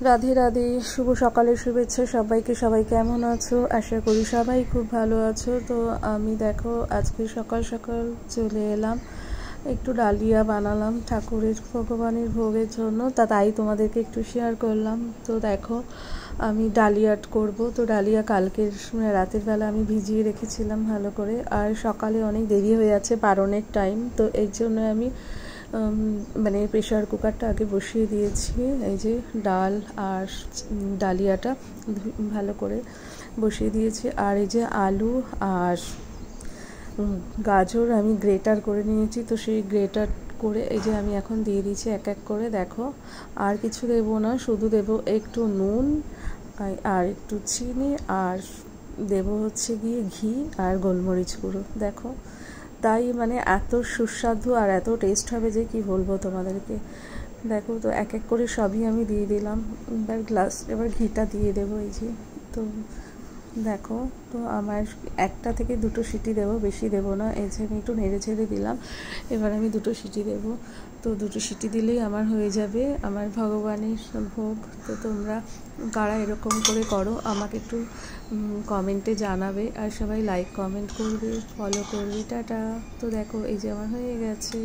রাধে রাধে, শুভ সকালের শুভেচ্ছা সবাইকে। সবাই কেমন আছো? আশা করি সবাই খুব ভালো আছো। তো আমি দেখো আজকে সকাল সকাল চলে এলাম, একটু ডালিয়া বানালাম ঠাকুরের ভগবানের ভোগের জন্য, তাই তোমাদেরকে একটু শেয়ার করলাম। তো দেখো আমি ডালিয়া করব। তো ডালিয়া কালকের রাতের বেলা আমি ভিজিয়ে রেখেছিলাম ভালো করে, আর সকালে অনেক দেরি হয়ে যাচ্ছে পারণের টাইম, তো এই জন্য আমি মানে প্রেশার কুকারটা আগে বসিয়ে দিয়েছি। এই যে ডাল আর ডালিয়াটা ভালো করে বসিয়ে দিয়েছি, আর এই যে আলু আর গাজর আমি গ্রেটার করে নিয়েছি। তো সেই গ্রেটার করে এই যে আমি এখন দিয়ে দিয়েছি এক এক করে। দেখো আর কিছু দেবো না, শুধু দেবো একটু নুন আর একটু চিনি, আর দেবো হচ্ছে গিয়ে ঘি আর গোলমরিচ গুঁড়ো। দেখো তাই মানে এত সুস্বাদু আর এত টেস্ট হবে যে কি বলবো তোমাদেরকে। দেখো তো এক এক করে সবই আমি দিয়ে দিলাম। এবার ঘিটা দিয়ে দেবো এই যে। তো দেখো তো আমার একটা থেকে দুটো সিটি দেবো, বেশি দেবো না। এই যে আমি একটু নেড়ে ছেড়ে দিলাম, এবার আমি দুটো সিটি দেবো। তো দুটো সিটি দিলেই আমার হয়ে যাবে আমার ভগবানের ভোগ। তো তোমরা কারা এরকম করে করো আমাকে একটু কমেন্টে জানাবে, আর সবাই লাইক কমেন্ট করবে, ফলো করবে। টাটা। তো দেখো এই যে আমার হয়ে গেছে।